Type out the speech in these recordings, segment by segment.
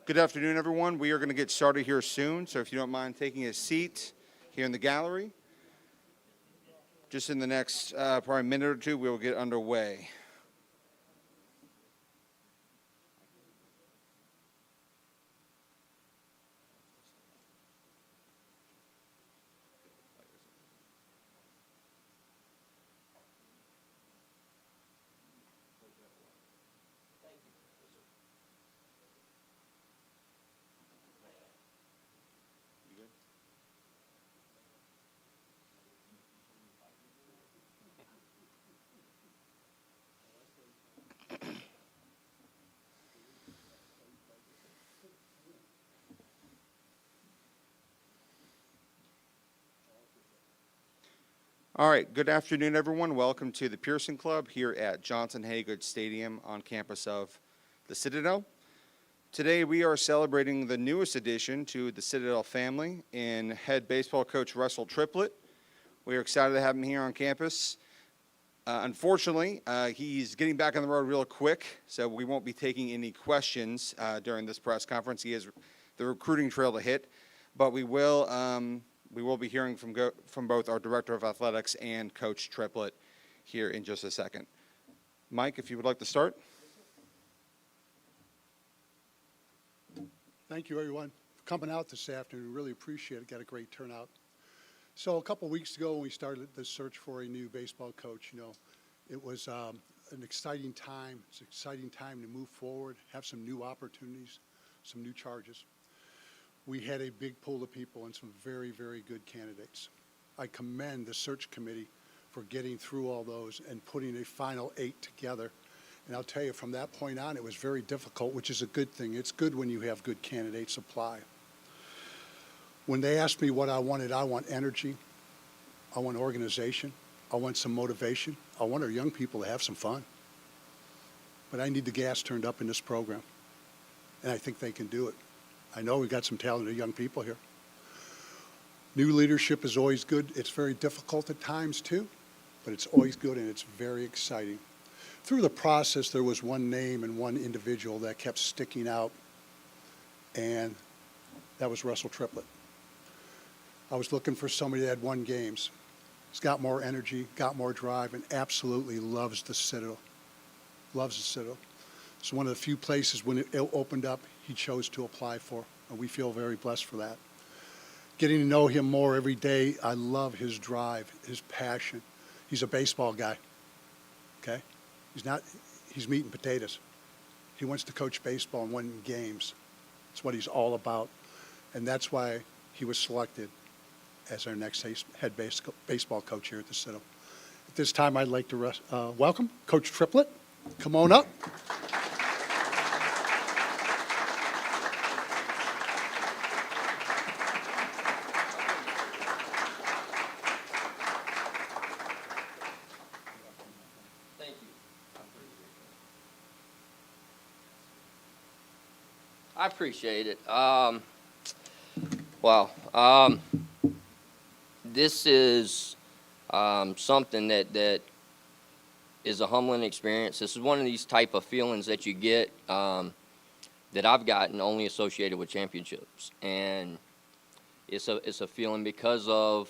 Good afternoon, everyone. We are going to get started here soon, so if you don't mind taking a seat here in the gallery, just in the next probably minute or two, we will get underway. All right, good afternoon, everyone. Welcome to the Pearson Club here at Johnson Haygood Stadium on campus of the Citadel. Today we are celebrating the newest addition to the Citadel family in head baseball coach Russell Triplett. We are excited to have him here on campus. Unfortunately, he's getting back on the road real quick, so we won't be taking any questions during this press conference. He has the recruiting trail to hit, but we will be hearing from both our Director of Athletics and Coach Triplett here in just a second. Mike, if you would like to start. Thank you, everyone, for coming out this afternoon. Really appreciate it. Got a great turnout. So a couple weeks ago when we started the search for a new baseball coach, it was an exciting time. It's an exciting time to move forward, have some new opportunities, some new charges. We had a big pool of people and some very, very good candidates. I commend the search committee for getting through all those and putting a final 8 together. And I'll tell you, from that point on, it was very difficult, which is a good thing. It's good when you have good candidates apply. When they asked me what I want energy, I want organization, I want some motivation, I want our young people to have some fun. But I need the gas turned up in this program, and I think they can do it. I know we've got some talented young people here. New leadership is always good. It's very difficult at times too, but it's always good and it's very exciting. Through the process, there was one name and one individual that kept sticking out, and that was Russell Triplett. I was looking for somebody that had won games. He's got more energy, got more drive, and absolutely loves the Citadel. Loves the Citadel. It's one of the few places when it opened up, he chose to apply for, and we feel very blessed for that. Getting to know him more every day, I love his drive, his passion. He's a baseball guy, okay? He's meat and potatoes. He wants to coach baseball and win games. That's what he's all about, and that's why he was selected as our next head baseball coach here at the Citadel. At this time, I'd like to welcome Coach Triplett. Come on up. Thank you. I appreciate it. This is something that is a humbling experience. This is one of these type of feelings that you get that I've gotten only associated with championships, and it's a feeling because of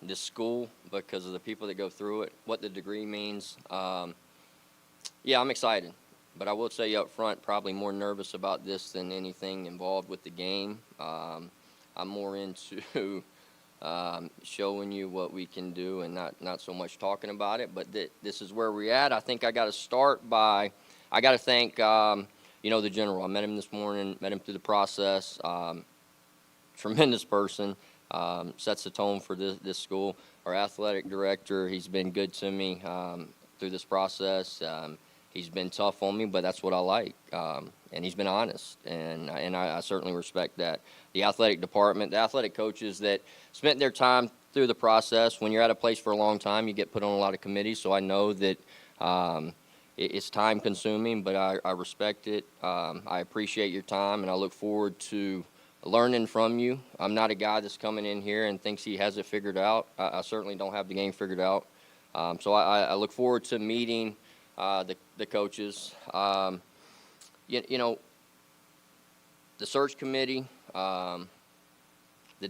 this school, because of the people that go through it, what the degree means. Yeah, I'm excited, but I will tell you up front, probably more nervous about this than anything involved with the game. I'm more into showing you what we can do and not so much talking about it, but this is where we're at. I think I got to start by, I got to thank, the general. I met him this morning, met him through the process. Tremendous person, sets the tone for this school. Our athletic director, he's been good to me through this process. He's been tough on me, but that's what I like. And he's been honest, and I certainly respect that. The athletic department, the athletic coaches that spent their time through the process. When you're at a place for a long time, you get put on a lot of committees, so I know that it's time-consuming, but I respect it. I appreciate your time, and I look forward to learning from you. I'm not a guy that's coming in here and thinks he has it figured out. I certainly don't have the game figured out. So I look forward to meeting the coaches. the search committee, the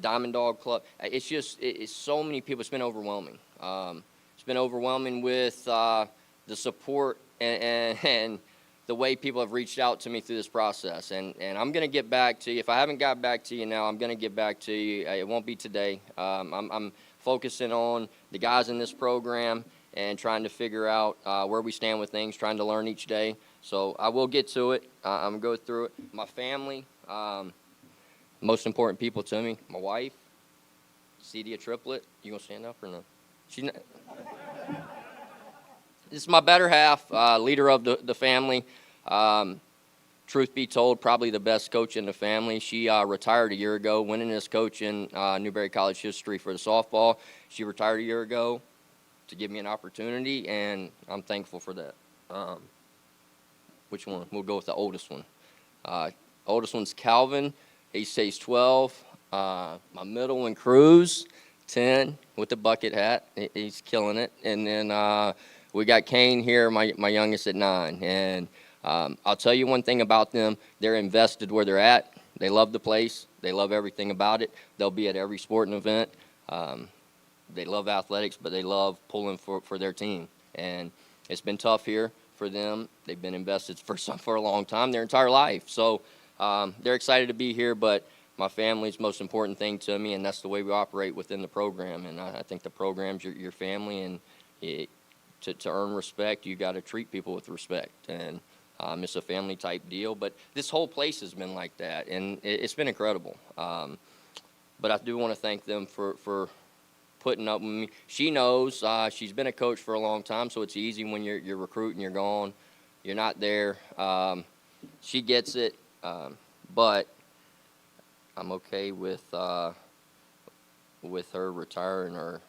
Diamond Dog Club. It's so many people. It's been overwhelming. It's been overwhelming with the support and the way people have reached out to me through this process. And I'm going to get back to you. If I haven't got back to you now, I'm going to get back to you. It won't be today. I'm focusing on the guys in this program and trying to figure out where we stand with things, trying to learn each day. So I will get to it. I'm going to go through it. My family, most important people to me, my wife, Citadel Triplett. You going to stand up or no? She's not. This is my better half, leader of the family. Truth be told, probably the best coach in the family. She retired a year ago, winning this coach in Newberry College history for the softball. She retired a year ago to give me an opportunity, and I'm thankful for that. Which one? We'll go with the oldest one. Oldest one's Calvin. He stays 12. My middle one, Cruz, 10, with the bucket hat. He's killing it. And then we got Kane here, my youngest at 9. And I'll tell you one thing about them. They're invested where they're at. They love the place. They love everything about it. They'll be at every sporting event. They love athletics, but they love pulling for their team. And it's been tough here for them. They've been invested for a long time, their entire life. So they're excited to be here, but my family's the most important thing to me, and that's the way we operate within the program. And I think the program's your family, and to earn respect, you got to treat people with respect. And it's a family-type deal. But this whole place has been like that, and it's been incredible. But I do want to thank them for putting up with me. She knows she's been a coach for a long time, so it's easy when you're recruiting, you're gone, you're not there. She gets it, but I'm okay with her retiring, or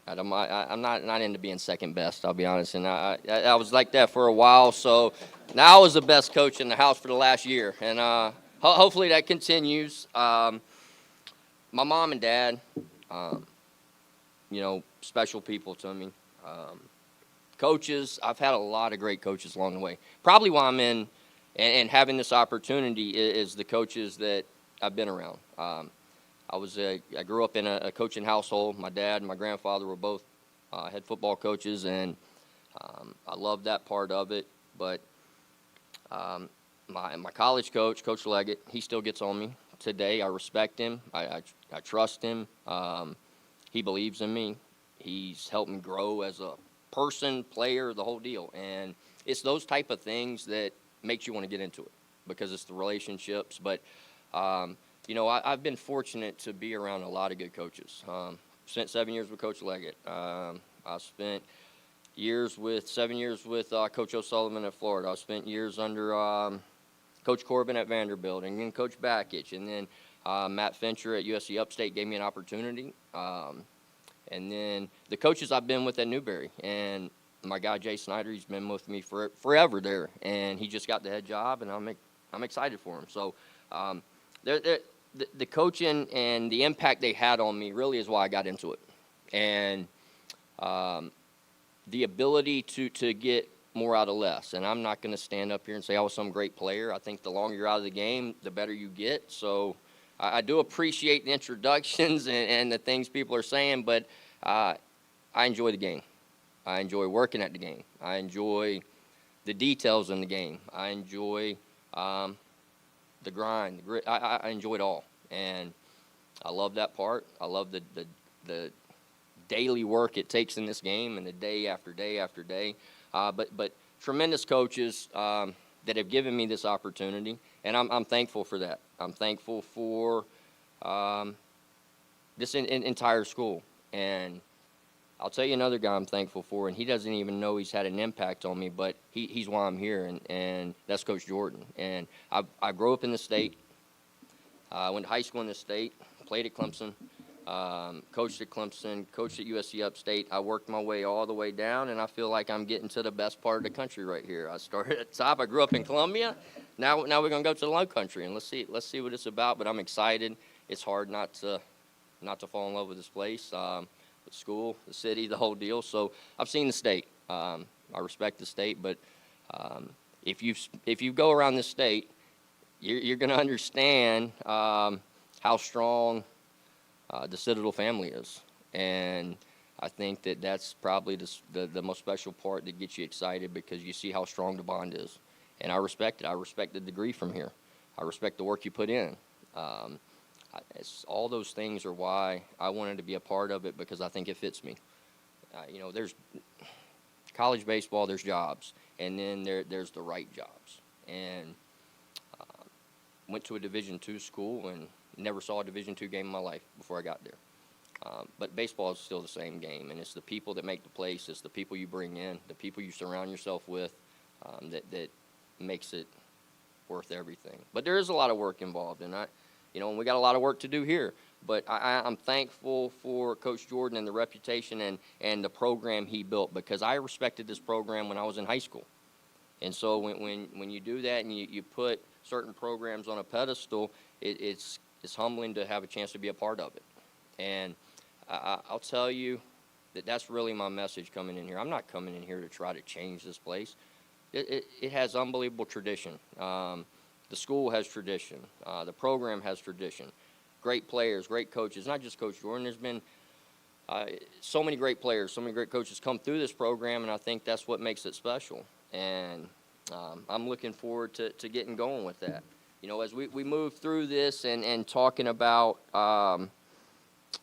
I'm not into being second best, I'll be honest. And I was like that for a while, so now I was the best coach in the house for the last year, and hopefully that continues. My mom and dad, special people to me. Coaches, I've had a lot of great coaches along the way. Probably why I'm in and having this opportunity is the coaches that I've been around. I grew up in a coaching household. My dad and my grandfather were both head football coaches, and I love that part of it. But my college coach, Coach Leggett, he still gets on me today. I respect him. I trust him. He believes in me. He's helped me grow as a person, player, the whole deal. And it's those type of things that makes you want to get into it, because it's the relationships. But I've been fortunate to be around a lot of good coaches. Spent 7 years with Coach Leggett. I spent 7 years with Coach O'Sullivan at Florida. I spent years under Coach Corbin at Vanderbilt, and then Coach Bakich, and then Matt Fincher at USC Upstate gave me an opportunity. And then the coaches I've been with at Newberry, and my guy Jay Snyder, he's been with me forever there, and he just got the head job, and I'm excited for him. So the coaching and the impact they had on me really is why I got into it, and the ability to get more out of less. And I'm not going to stand up here and say I was some great player. I think the longer you're out of the game, the better you get. So I do appreciate the introductions and the things people are saying, but I enjoy the game. I enjoy working at the game. I enjoy the details in the game. I enjoy the grind, the grit. I enjoy it all, and I love that part. I love the daily work it takes in this game, and the day after day after day. But tremendous coaches that have given me this opportunity, and I'm thankful for that. I'm thankful for this entire school. And I'll tell you another guy I'm thankful for, and he doesn't even know he's had an impact on me, but he's why I'm here, and that's Coach Jordan. And I grew up in the state. I went to high school in the state, played at Clemson, coached at Clemson, coached at USC Upstate. I worked my way all the way down, and I feel like I'm getting to the best part of the country right here. I started at the top. I grew up in Columbia. Now we're going to go to the low country, and let's see what it's about. But I'm excited. It's hard not to fall in love with this place, the school, the city, the whole deal. So I've seen the state. I respect the state, but if you go around this state, you're going to understand how strong the Citadel family is. And I think that that's probably the most special part that gets you excited, because you see how strong the bond is. And I respect it. I respect the degree from here. I respect the work you put in. All those things are why I wanted to be a part of it, because I think it fits me. There's college baseball, there's jobs, and then there's the right jobs. And went to a Division II school and never saw a Division II game in my life before I got there. But baseball is still the same game, and it's the people that make the place. It's the people you bring in, the people you surround yourself with, that makes it worth everything. But there is a lot of work involved, and we got a lot of work to do here. But I'm thankful for Coach Jordan and the reputation and the program he built, because I respected this program when I was in high school. And so when you do that and you put certain programs on a pedestal, it's humbling to have a chance to be a part of it. And I'll tell you that's really my message coming in here. I'm not coming in here to try to change this place. It has unbelievable tradition. The school has tradition. The program has tradition. Great players, great coaches. Not just Coach Jordan. There's been so many great players, so many great coaches come through this program, and I think that's what makes it special. And I'm looking forward to getting going with that. As we move through this and talking about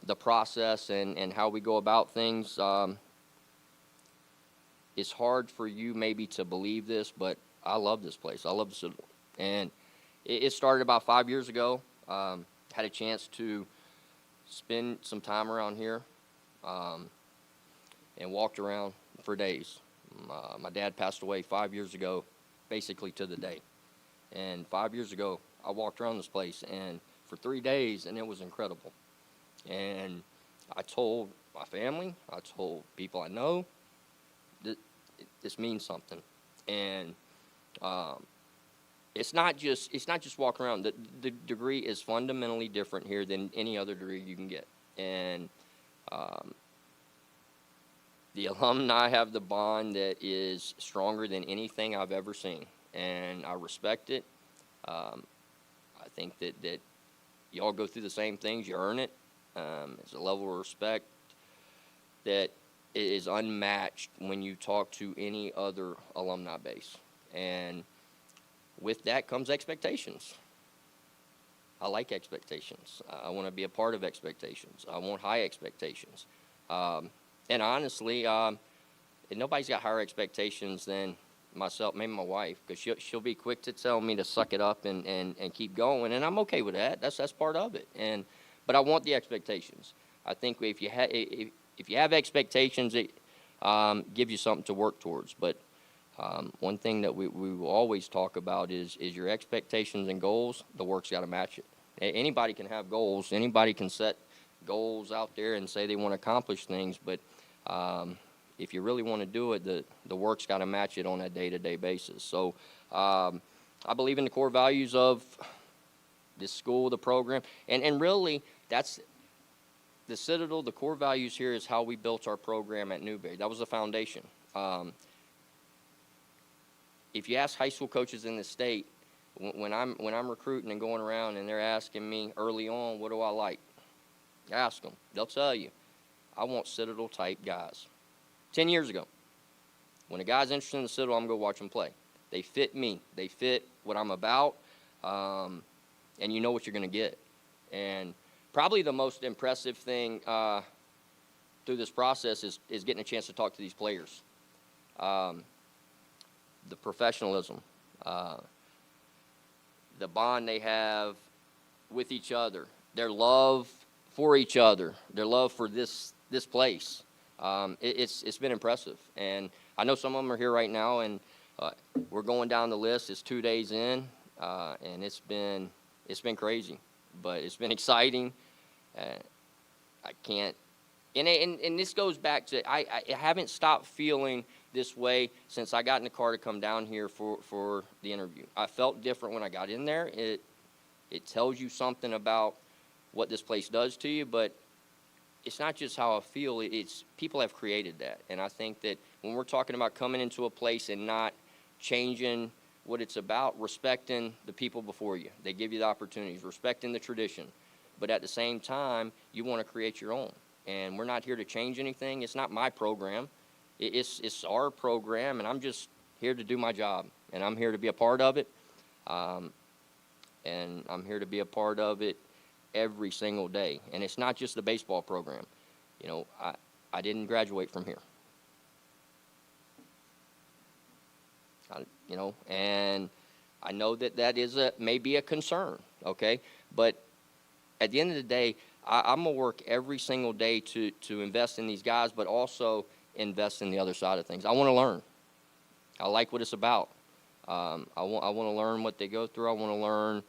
the process and how we go about things, it's hard for you maybe to believe this, but I love this place. I love the Citadel. And it started about 5 years ago. Had a chance to spend some time around here and walked around for days. My dad passed away 5 years ago, basically to the day. And 5 years ago, I walked around this place and for 3 days, and it was incredible. And I told my family, I told people I know, that this means something. And it's not just walking around. The degree is fundamentally different here than any other degree you can get. And the alumni have the bond that is stronger than anything I've ever seen. And I respect it. I think that you all go through the same things. You earn it. It's a level of respect that is unmatched when you talk to any other alumni base. And with that comes expectations. I like expectations. I want to be a part of expectations. I want high expectations. And honestly, nobody's got higher expectations than myself, maybe my wife, because she'll be quick to tell me to suck it up and keep going, and I'm okay with that. That's part of it. But I want the expectations. I think if you have expectations, it gives you something to work towards. But one thing that we will always talk about is your expectations and goals. The work's got to match it. Anybody can have goals. Anybody can set goals out there and say they want to accomplish things. But if you really want to do it, the work's got to match it on a day-to-day basis. So I believe in the core values of this school, the program, and really that's the Citadel. The core values here is how we built our program at Newberry. That was the foundation. If you ask high school coaches in the state, when I'm recruiting and going around and they're asking me early on, what do I like? Ask them. They'll tell you, I want Citadel-type guys. 10 years ago, when a guy's interested in the Citadel, I'm going to go watch him play. They fit me. They fit what I'm about, and you know what you're going to get. And probably the most impressive thing through this process is getting a chance to talk to these players. The professionalism, the bond they have with each other, their love for each other, their love for this place. It's been impressive. And I know some of them are here right now, and we're going down the list. It's 2 days in, and it's been crazy, but it's been exciting. I can't, and this goes back to I haven't stopped feeling this way since I got in the car to come down here for the interview. I felt different when I got in there. It tells you something about what this place does to you, but it's not just how I feel. It's people have created that, and I think that when we're talking about coming into a place and not changing what it's about, respecting the people before you. They give you the opportunities, respecting the tradition. But at the same time, you want to create your own. And we're not here to change anything. It's not my program. It's our program, and I'm just here to do my job. And I'm here to be a part of it. And I'm here to be a part of it every single day. And it's not just the baseball program. You know, I didn't graduate from here. You know, and I know that is maybe a concern, okay? But at the end of the day, I'm going to work every single day to invest in these guys, but also invest in the other side of things. I want to learn. I like what it's about. I want to learn what they go through. I want to learn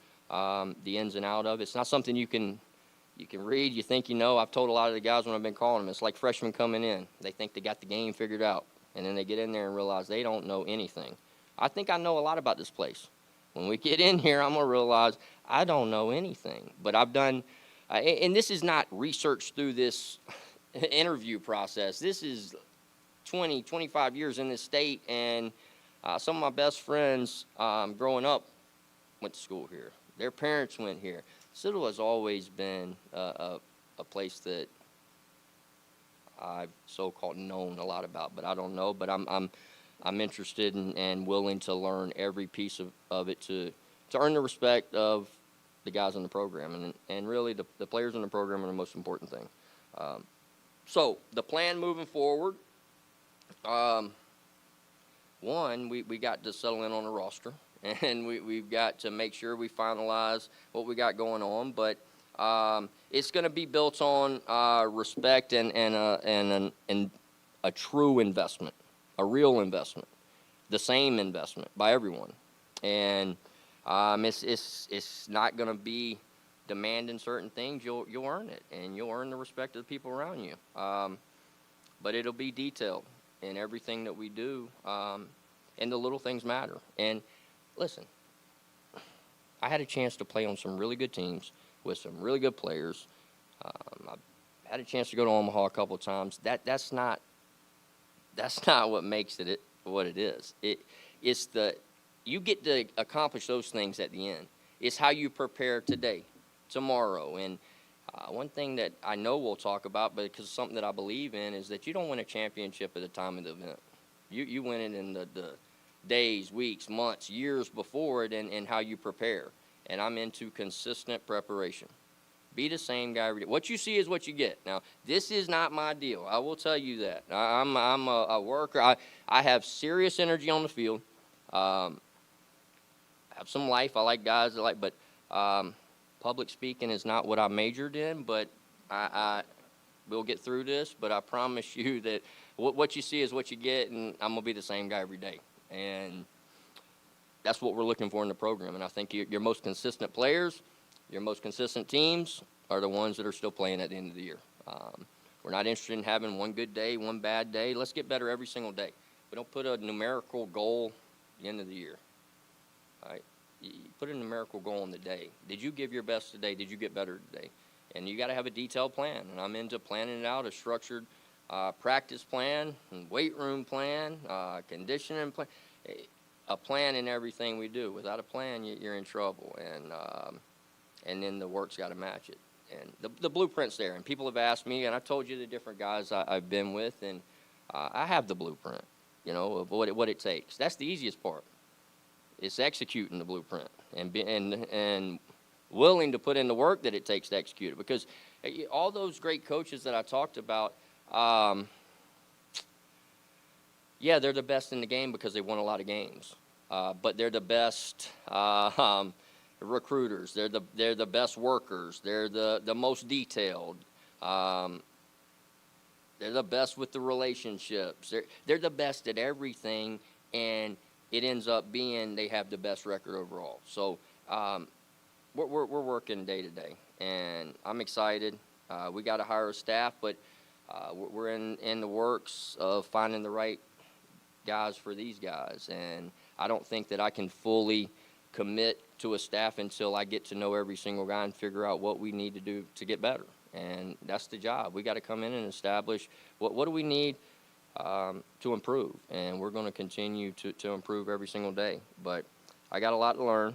the ins and out of it. It's not something you can read. You think you know. I've told a lot of the guys when I've been calling them, it's like freshmen coming in. They think they got the game figured out, and then they get in there and realize they don't know anything. I think I know a lot about this place. When we get in here, I'm going to realize I don't know anything. But I've done, and this is not research through this interview process. This is 20, 25 years in this state, and some of my best friends growing up went to school here. Their parents went here. Citadel has always been a place that I've so-called known a lot about, but I don't know. But I'm interested and willing to learn every piece of it to earn the respect of the guys in the program. And really, the players in the program are the most important thing. So the plan moving forward, one, we got to settle in on a roster. And we've got to make sure we finalize what we got going on. But it's going to be built on respect and a true investment, a real investment, the same investment by everyone. And it's not going to be demanding certain things. You'll earn it, and you'll earn the respect of the people around you. But it'll be detailed in everything that we do, and the little things matter. And listen, I had a chance to play on some really good teams with some really good players. I had a chance to go to Omaha a couple of times. That's not what makes it what it is. It's you get to accomplish those things at the end. It's how you prepare today, tomorrow. And one thing that I know we'll talk about, but because it's something that I believe in, is that you don't win a championship at the time of the event. You win it in the days, weeks, months, years before it, and how you prepare. And I'm into consistent preparation. Be the same guy every day. What you see is what you get. Now, this is not my deal. I will tell you that. I'm a worker. I have serious energy on the field. I have some life. I like guys that like, but public speaking is not what I majored in. But I will get through this. But I promise you that what you see is what you get, and I'm gonna be the same guy every day. And that's what we're looking for in the program. And I think your most consistent players, your most consistent teams are the ones that are still playing at the end of the year. We're not interested in having one good day, one bad day. Let's get better every single day. We don't put a numerical goal at the end of the year. All right? You put a numerical goal on the day. Did you give your best today? Did you get better today? And you got to have a detailed plan. And I'm into planning it out, a structured practice plan, and weight room plan, conditioning plan, a plan in everything we do. Without a plan, you're in trouble, and then the work's got to match it. And the blueprint's there, and people have asked me, and I told you the different guys I've been with, and I have the blueprint, you know, of what it takes. That's the easiest part. It's executing the blueprint and willing to put in the work that it takes to execute it. Because all those great coaches that I talked about, yeah, they're the best in the game because they won a lot of games. But they're the best recruiters. They're the best workers. They're the most detailed. They're the best with the relationships. They're the best at everything, and it ends up being they have the best record overall. So we're working day to day, and I'm excited. We got to hire a staff, but we're in the works of finding the right guys for these guys. And I don't think that I can fully commit to a staff until I get to know every single guy and figure out what we need to do to get better. And that's the job. We got to come in and establish what do we need to improve. And we're going to continue to improve every single day. But I got a lot to learn.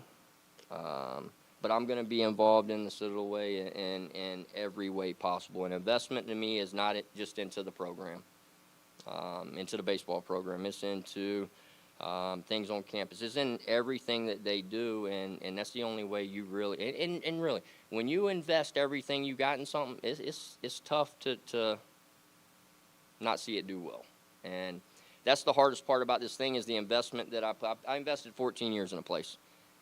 But I'm going to be involved in the Citadel way in every way possible. An investment to me is not just into the program, into the baseball program. It's into things on campus. It's in everything that they do, and that's the only way you really and really, when you invest everything you got in something, it's tough to not see it do well. And that's the hardest part about this thing is the investment that I invested 14 years in a place,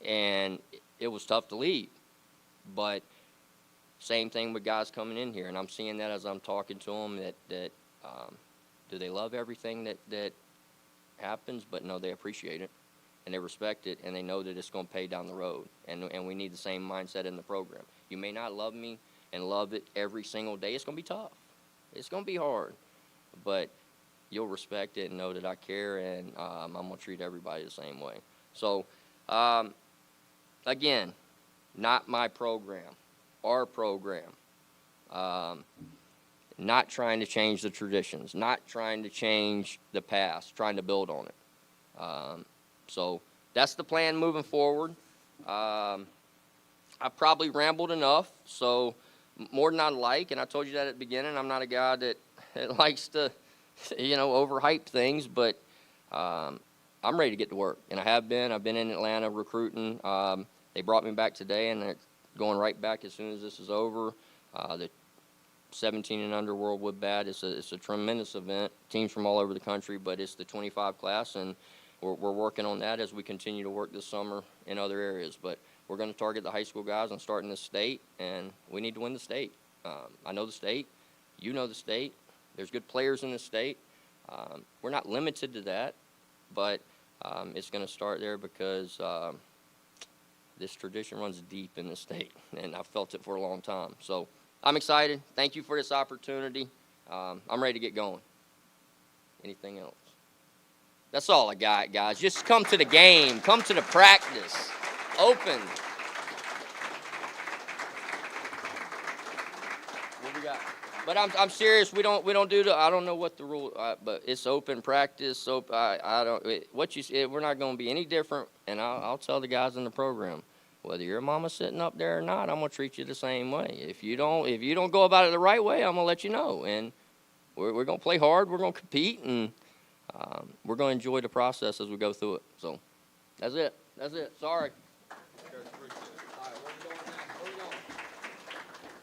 and it was tough to leave. But same thing with guys coming in here, and I'm seeing that as I'm talking to them that do they love everything that happens? But no, they appreciate it, and they respect it, and they know that it's going to pay down the road. And we need the same mindset in the program. You may not love me and love it every single day. It's going to be tough. It's going to be hard, but you'll respect it and know that I care, and I'm going to treat everybody the same way. So, again, not my program, our program. Not trying to change the traditions, not trying to change the past, trying to build on it. So that's the plan moving forward. I probably rambled enough, so more than I like, and I told you that at the beginning, I'm not a guy that likes to, overhype things, but I'm ready to get to work, and I have been. I've been in Atlanta recruiting. They brought me back today, and they're going right back as soon as this is over. The 17 and under World Wood Bat. It's a tremendous event. Teams from all over the country, but it's the 25 class, and we're working on that as we continue to work this summer in other areas. But we're going to target the high school guys and start in the state, and we need to win the state. I know the state. You know the state. There's good players in the state. We're not limited to that, but it's going to start there because this tradition runs deep in the state, and I've felt it for a long time. So I'm excited. Thank you for this opportunity. I'm ready to get going. Anything else? That's all I got, guys. Just come to the game. Come to the practice. Open. What we got? But I'm serious. We don't do the. I don't know what the rule. But it's open practice. So I don't. What you said. We're not going to be any different. And I'll tell the guys in the program. Whether your mama's sitting up there or not, I'm gonna treat you the same way. If you don't go about it the right way, I'm gonna let you know. And we're gonna play hard. We're gonna compete, and we're gonna enjoy the process as we go through it. So that's it. Sorry.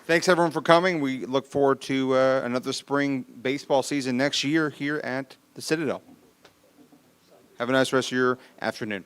Thanks, everyone, for coming. We look forward to another spring baseball season next year here at the Citadel. Have a nice rest of your afternoon.